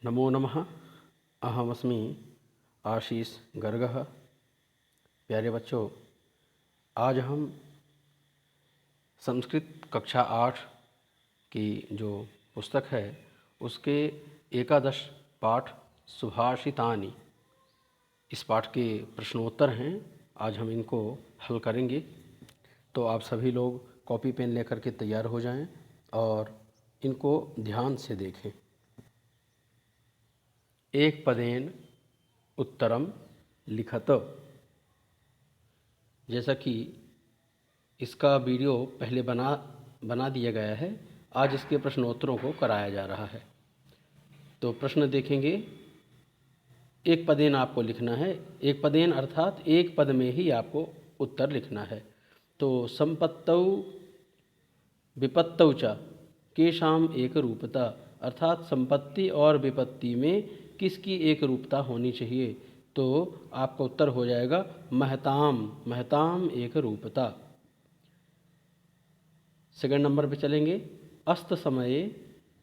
नमो नमः। अहमस्मि आशीष गर्गः। प्यारे बच्चों, आज हम संस्कृत कक्षा 8 की जो पुस्तक है उसके एकादश पाठ सुभाषितानि, इस पाठ के प्रश्नोत्तर हैं। आज हम इनको हल करेंगे, तो आप सभी लोग कॉपी पेन लेकर के तैयार हो जाएं और इनको ध्यान से देखें। एक पदेन उत्तरम लिखत। जैसा कि इसका वीडियो पहले बना दिया गया है, आज इसके प्रश्नोत्तरों को कराया जा रहा है। तो प्रश्न देखेंगे। एक पदेन आपको लिखना है। एक पदेन अर्थात एक पद में ही आपको उत्तर लिखना है। तो संपत्तौ विपत्तौ च केशाम एक रूपता, अर्थात संपत्ति और विपत्ति में किसकी एक रूपता होनी चाहिए। तो आपका उत्तर हो जाएगा महताम, महताम एक रूपता। सेकंड नंबर पे चलेंगे। अस्त समये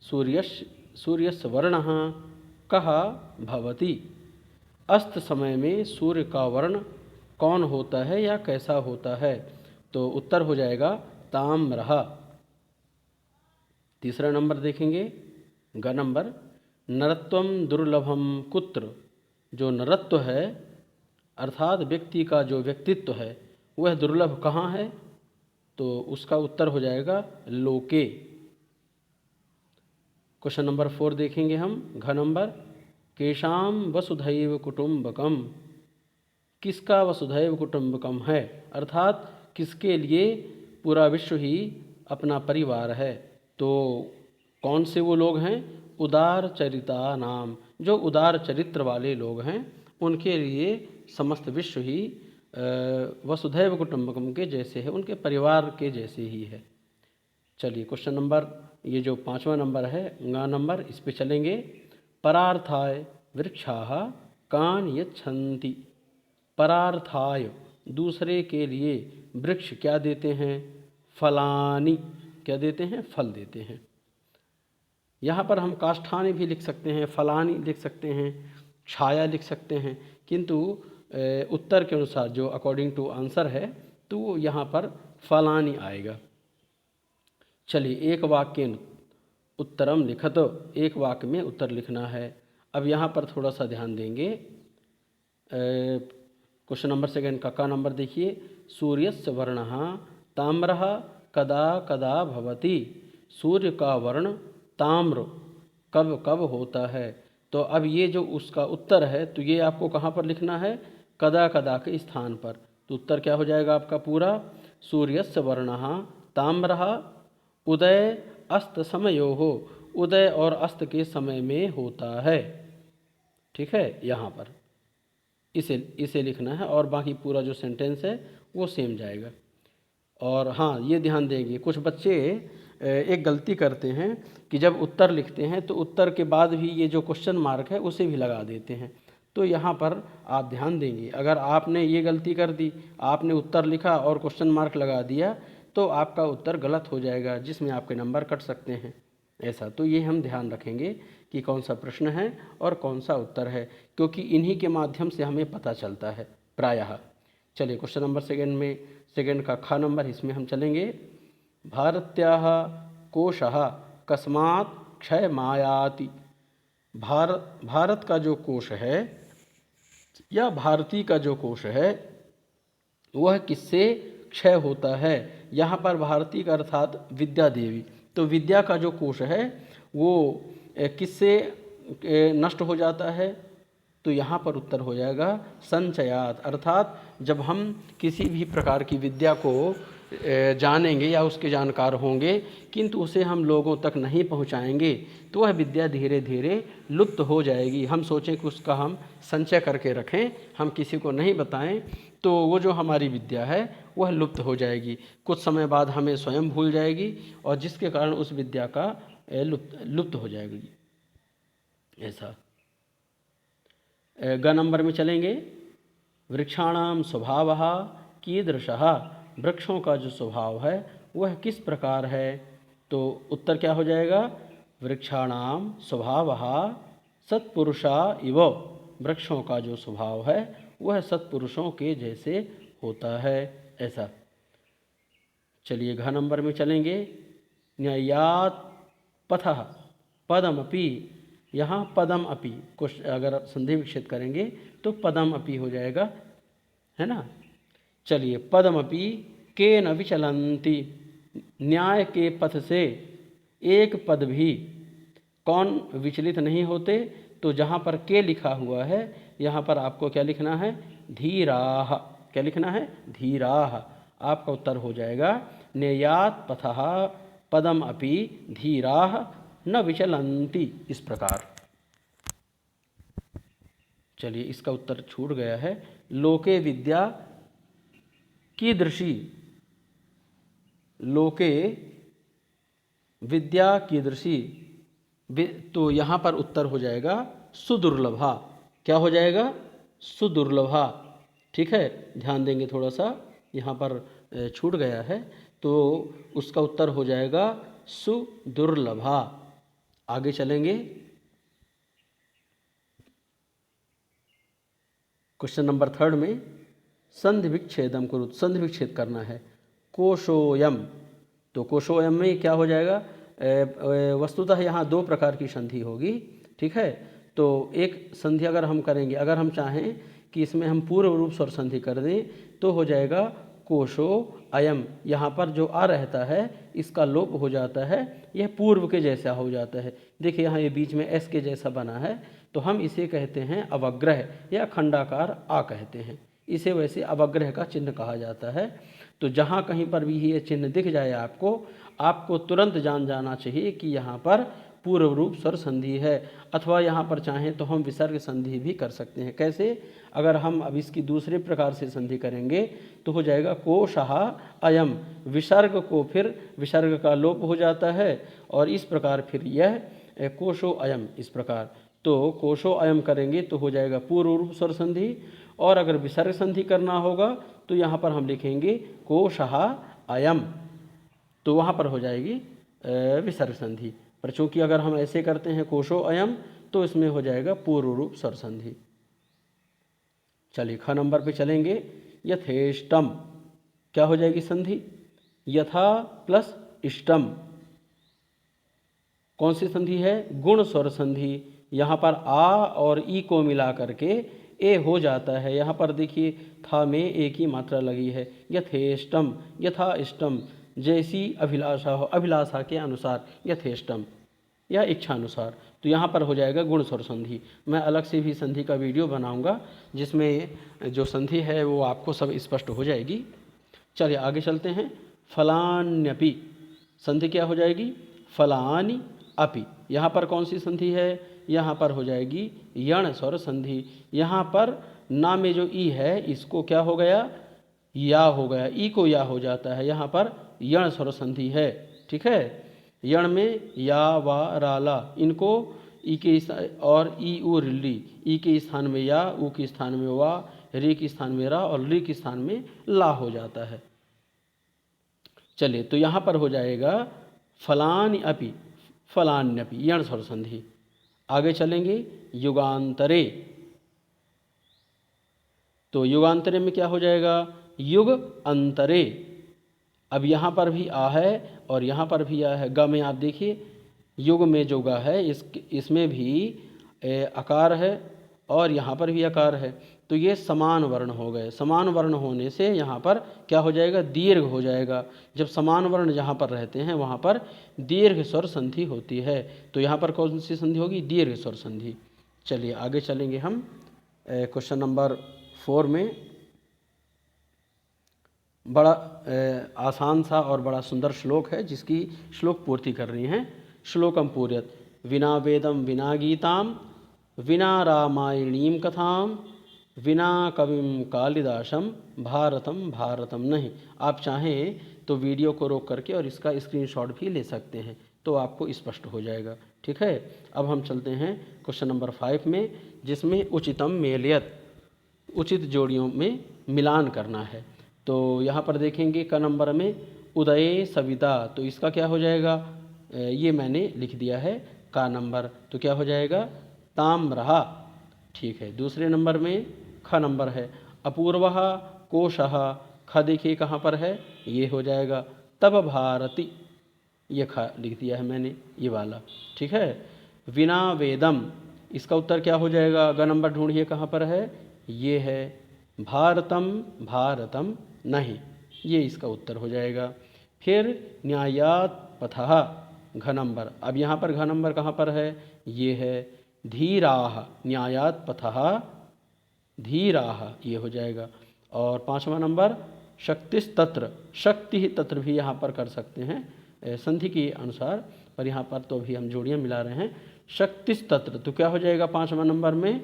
सूर्यस्य वर्णः कः भवति। अस्त समय में सूर्य का वर्ण कौन होता है या कैसा होता है। तो उत्तर हो जाएगा ताम्रः। तीसरा नंबर देखेंगे। ग नंबर, नरत्वम दुर्लभम कुत्र। जो नरत्व है अर्थात व्यक्ति का जो व्यक्तित्व है वह दुर्लभ कहाँ है। तो उसका उत्तर हो जाएगा लोके। क्वेश्चन नंबर 4 देखेंगे हम। घ नंबर, केशाम वसुधैव कुटुंबकम। किसका वसुधैव कुटुंबकम है, अर्थात किसके लिए पूरा विश्व ही अपना परिवार है। तो कौन से वो लोग हैं। उदार चरिता नाम, जो उदार चरित्र वाले लोग हैं उनके लिए समस्त विश्व ही वसुधैव कुटुंबकम के जैसे है, उनके परिवार के जैसे ही है। चलिए क्वेश्चन नंबर, ये जो 5वां नंबर है गा नंबर, इस पे चलेंगे। परार्थाय वृक्षाः कान यच्छन्ति। परार्थाय, दूसरे के लिए वृक्ष क्या देते हैं, फलानि, क्या देते हैं, फल देते हैं। यहाँ पर हम काष्ठानि भी लिख सकते हैं, फलानि लिख सकते हैं, छाया लिख सकते हैं, किंतु उत्तर के अनुसार जो अकॉर्डिंग टू आंसर है तो यहाँ पर फलानि आएगा। चलिए, एक वाक्य उत्तरम लिखत, एक वाक्य में उत्तर लिखना है। अब यहाँ पर थोड़ा सा ध्यान देंगे। क्वेश्चन नंबर 2 का नंबर देखिए। सूर्यस्य वर्णः ताम्रः कदा कदा भवति। सूर्य का वर्ण ताम्र कब कब होता है। तो अब ये जो उसका उत्तर है तो ये आपको कहाँ पर लिखना है, कदा कदा के स्थान पर। तो उत्तर क्या हो जाएगा आपका पूरा, सूर्यस्य वर्णः ताम्रः उदय अस्त समयोः, उदय और अस्त के समय में होता है। ठीक है, यहाँ पर इसे लिखना है और बाकी पूरा जो सेंटेंस है वो सेम जाएगा। और हाँ, ये ध्यान देंगे, कुछ बच्चे एक गलती करते हैं कि जब उत्तर लिखते हैं तो उत्तर के बाद भी ये जो क्वेश्चन मार्क है उसे भी लगा देते हैं। तो यहाँ पर आप ध्यान देंगे, अगर आपने ये गलती कर दी, आपने उत्तर लिखा और क्वेश्चन मार्क लगा दिया तो आपका उत्तर गलत हो जाएगा, जिसमें आपके नंबर कट सकते हैं। ऐसा तो ये हम ध्यान रखेंगे कि कौन सा प्रश्न है और कौन सा उत्तर है, क्योंकि इन्हीं के माध्यम से हमें पता चलता है प्रायः। चलिए क्वेश्चन नंबर 2 में, 2 का ख नंबर, इसमें हम चलेंगे। भारत्याः कोशः कस्मात् क्षयमायाति। भारत का जो कोश है या भारती का जो कोश है वह किससे क्षय होता है। यहाँ पर भारती का अर्थात विद्या देवी। तो विद्या का जो कोश है वो किससे नष्ट हो जाता है। तो यहाँ पर उत्तर हो जाएगा संचयात, अर्थात जब हम किसी भी प्रकार की विद्या को जानेंगे या उसके जानकार होंगे किंतु उसे हम लोगों तक नहीं पहुँचाएंगे तो वह विद्या धीरे धीरे लुप्त हो जाएगी। हम सोचें कि उसका हम संचय करके रखें, हम किसी को नहीं बताएं, तो वो जो हमारी विद्या है वह लुप्त हो जाएगी। कुछ समय बाद हमें स्वयं भूल जाएगी और जिसके कारण उस विद्या का लुप्त हो जाएगी। ऐसा। ग नंबर में चलेंगे। वृक्षाणाम स्वभावः कीदृशः। वृक्षों का जो स्वभाव है वह किस प्रकार है। तो उत्तर क्या हो जाएगा, वृक्षाणाम स्वभावः सत्पुरुषा इव, वृक्षों का जो स्वभाव है वह सत्पुरुषों के जैसे होता है, ऐसा। चलिए घ नंबर में चलेंगे। न्यायात पथः पदमपि, यहाँ पदम अपि को अगर संधि विच्छेद करेंगे तो पदम अपि हो जाएगा, है ना। चलिए पदमपि के न विचलन्ति, न्याय के पथ से एक पद भी कौन विचलित नहीं होते। तो जहाँ पर के लिखा हुआ है यहाँ पर आपको क्या लिखना है, धीराः। क्या लिखना है, धीराः। आपका उत्तर हो जाएगा नेयात् पथः पदम अपि धीराः न विचलन्ति, इस प्रकार। चलिए इसका उत्तर छूट गया है। लोके विद्या कीदृशी, लोके विद्या कीदृशी, तो यहाँ पर उत्तर हो जाएगा सुदुर्लभा। क्या हो जाएगा, सुदुर्लभा। ठीक है, ध्यान देंगे थोड़ा सा, यहाँ पर छूट गया है, तो उसका उत्तर हो जाएगा सुदुर्लभा। आगे चलेंगे। क्वेश्चन नंबर 3 में संधि विच्छेदम कुरुत, संधि विच्छेद करना है। कोशोयम, तो कोशोयम में क्या हो जाएगा, वस्तुतः यहाँ 2 प्रकार की संधि होगी। ठीक है, तो एक संधि अगर हम करेंगे, अगर हम चाहें कि इसमें हम पूर्व रूप स्वर संधि कर दें तो हो जाएगा कोशो अयम। यहाँ पर जो आ रहता है इसका लोप हो जाता है, यह पूर्व के जैसा हो जाता है। देखिए यहाँ ये बीच में एस के जैसा बना है, तो हम इसे कहते हैं अवग्रह या खंडाकार आ कहते हैं। इसे वैसे अवग्रह का चिन्ह कहा जाता है। तो जहाँ कहीं पर भी ये चिन्ह दिख जाए आपको तुरंत जान जाना चाहिए कि यहाँ पर पूर्व रूप स्वर संधि है। अथवा यहाँ पर चाहें तो हम विसर्ग संधि भी कर सकते हैं। कैसे, अगर हम अब इसकी दूसरे प्रकार से संधि करेंगे तो हो जाएगा कोशः अयम, विसर्ग को फिर विसर्ग का लोप हो जाता है और इस प्रकार फिर यह कोशो अयम, इस प्रकार। तो कोशो अयम करेंगे तो हो जाएगा पूर्व रूप स्वर संधि, और अगर विसर्ग संधि करना होगा तो यहाँ पर हम लिखेंगे कोशः अयम, तो वहाँ पर हो जाएगी विसर्ग संधि। पर चूँकि अगर हम ऐसे करते हैं कोशो अयम तो इसमें हो जाएगा पूर्व रूप स्वर संधि। चलिए ख नंबर पे चलेंगे। यथेष्टम, क्या हो जाएगी संधि, यथा प्लस इष्टम। कौन सी संधि है, गुण स्वर संधि। यहाँ पर आ और ई को मिला करके ए हो जाता है। यहाँ पर देखिए था में एक ही मात्रा लगी है। यथेष्टम, यथा इष्टम, जैसी अभिलाषा हो, अभिलाषा के अनुसार, यथेष्टम या इच्छा अनुसार। तो यहाँ पर हो जाएगा गुण स्वर संधि। मैं अलग से भी संधि का वीडियो बनाऊंगा जिसमें जो संधि है वो आपको सब स्पष्ट हो जाएगी। चलिए आगे चलते हैं। फलान्यपि, संधि क्या हो जाएगी, फलानि अपि। यहाँ पर कौन सी संधि है, यहाँ पर हो जाएगी यण स्वर संधि। यहाँ पर ना में जो ई है इसको क्या हो गया, या हो गया, ई को या हो जाता है। यहाँ पर यण स्वर संधि है। ठीक है, यण में या वा राला, इनको ई के और ई उ रिली, ई के स्थान में या, उ के स्थान में वा, रे के स्थान में रा और ली के स्थान में ला हो जाता है। चलिए तो यहाँ पर हो जाएगा फलानि अपि, फलान्यपि, यण स्वर संधि। आगे चलेंगे युगांतरे। तो युगांतरे में क्या हो जाएगा, युग अंतरे। अब यहाँ पर भी आ है और यहाँ पर भी आ है। ग में आप देखिए युग में जो ग है इसमें भी आकार है और यहाँ पर भी आकार है, तो ये समान वर्ण हो गए। समान वर्ण होने से यहाँ पर क्या हो जाएगा, दीर्घ हो जाएगा। जब समान वर्ण जहाँ पर रहते हैं वहाँ पर दीर्घ स्वर संधि होती है। तो यहाँ पर कौन सी संधि होगी, दीर्घ स्वर संधि। चलिए आगे चलेंगे हम क्वेश्चन नंबर 4 में। बड़ा आसान सा और बड़ा सुंदर श्लोक है जिसकी श्लोक पूर्ति कर रही हैं। श्लोकम पूर्यत विना वेदम विना गीताम विना रामायणीम कथाम विना कविम कालिदासम भारतम भारतम नहीं। आप चाहें तो वीडियो को रोक करके और इसका स्क्रीनशॉट भी ले सकते हैं, तो आपको स्पष्ट हो जाएगा। ठीक है, अब हम चलते हैं क्वेश्चन नंबर 5 में, जिसमें उचितम मेलयत, उचित जोड़ियों में मिलान करना है। तो यहाँ पर देखेंगे क नंबर में उदय सविता, तो इसका क्या हो जाएगा, ये मैंने लिख दिया है का नंबर, तो क्या हो जाएगा ताम्रः। ठीक है, दूसरे नंबर में ख नंबर है। अपूर्वः कोशः, ख देखिए कहाँ पर है, ये हो जाएगा तब भारती, ये ख लिख दिया है मैंने, ये वाला। ठीक है, विना वेदम, इसका उत्तर क्या हो जाएगा, ग नंबर ढूंढिए कहाँ पर है, ये है भारतम, भारतम नहीं, ये इसका उत्तर हो जाएगा। फिर न्यायात पथः, घ नंबर, अब यहाँ पर घ नंबर कहाँ पर है, ये है धीराः, न्यायात पथः धीराः, ये हो जाएगा। और पाँचवा नंबर शक्तिस्तत्र, शक्ति ही तत्र भी यहाँ पर कर सकते हैं संधि के अनुसार, पर यहाँ पर तो भी हम जोड़ियाँ मिला रहे हैं। शक्तिस्तत्र तो क्या हो जाएगा पाँचवा नंबर में,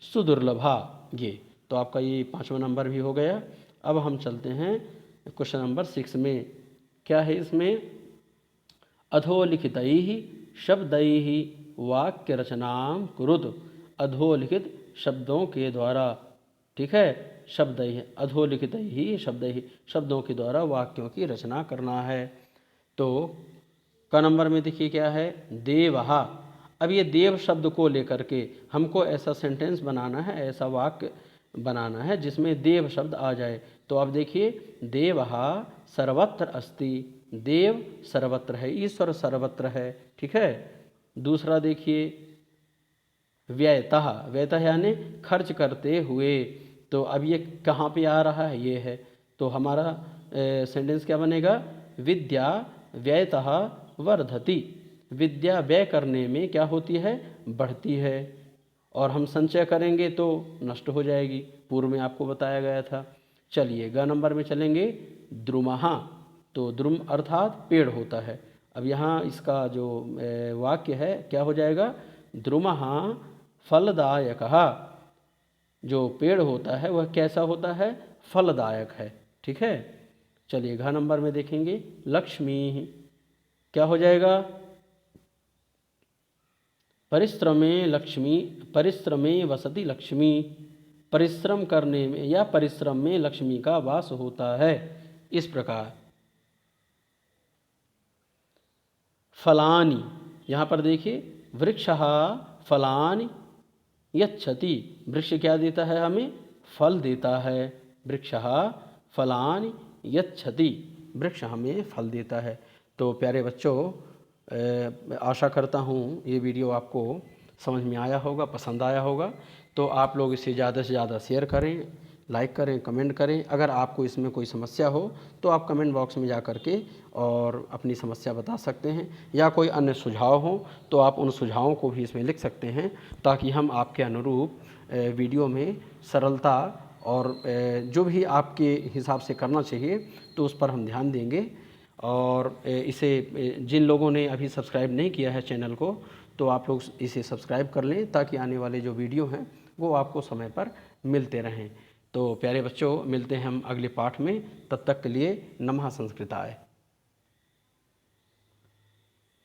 सुदुर्लभा, ये तो आपका ये पाँचवा नंबर भी हो गया। अब हम चलते हैं क्वेश्चन नंबर 6 में। क्या है इसमें, अधोलिखितैः शब्दैः वाक्य रचनां कुरुत, अधोलिखित शब्दों के द्वारा, ठीक है, शब्दैः अधोलिखितैः शब्दैः, शब्दों के द्वारा वाक्यों की रचना करना है। तो क नंबर में देखिए क्या है, देवः। अब ये देव शब्द को लेकर के हमको ऐसा सेंटेंस बनाना है, ऐसा वाक्य बनाना है जिसमें देव शब्द आ जाए। तो आप देखिए, देवः सर्वत्र अस्ति, देव सर्वत्र है, ईश्वर सर्वत्र है। ठीक है, दूसरा देखिए व्ययतः, व्ययतः यानी खर्च करते हुए, तो अब ये कहाँ पे आ रहा है, ये है, तो हमारा सेंटेंस क्या बनेगा, विद्या व्ययतः वर्धति, विद्या व्यय करने में क्या होती है, बढ़ती है, और हम संचय करेंगे तो नष्ट हो जाएगी, पूर्व में आपको बताया गया था। चलिए ग नंबर में चलेंगे, द्रुमः, तो द्रुम अर्थात पेड़ होता है। अब यहाँ इसका जो वाक्य है क्या हो जाएगा, द्रुमः फलदायकः, जो पेड़ होता है वह कैसा होता है, फलदायक है। ठीक है, चलिए घ नंबर में देखेंगे, लक्ष्मी, क्या हो जाएगा, परिश्रमे लक्ष्मी, परिश्रमे वसति लक्ष्मी, परिश्रम करने में या परिश्रम में लक्ष्मी का वास होता है। इस प्रकार फलानि, यहाँ पर देखिए वृक्षः फलानि यच्छति, वृक्ष क्या देता है हमें, फल देता है, वृक्षः फलानि यच्छति, वृक्ष हमें फल देता है। तो प्यारे बच्चों, आशा करता हूँ ये वीडियो आपको समझ में आया होगा, पसंद आया होगा। तो आप लोग इसे ज़्यादा से ज़्यादा शेयर करें, लाइक करें, कमेंट करें। अगर आपको इसमें कोई समस्या हो तो आप कमेंट बॉक्स में जा कर के और अपनी समस्या बता सकते हैं, या कोई अन्य सुझाव हो तो आप उन सुझावों को भी इसमें लिख सकते हैं, ताकि हम आपके अनुरूप वीडियो में सरलता और जो भी आपके हिसाब से करना चाहिए तो उस पर हम ध्यान देंगे। और इसे जिन लोगों ने अभी सब्सक्राइब नहीं किया है चैनल को, तो आप लोग इसे सब्सक्राइब कर लें, ताकि आने वाले जो वीडियो हैं वो आपको समय पर मिलते रहें। तो प्यारे बच्चों, मिलते हैं हम अगले पाठ में, तब तक के लिए नमः संस्कृताय।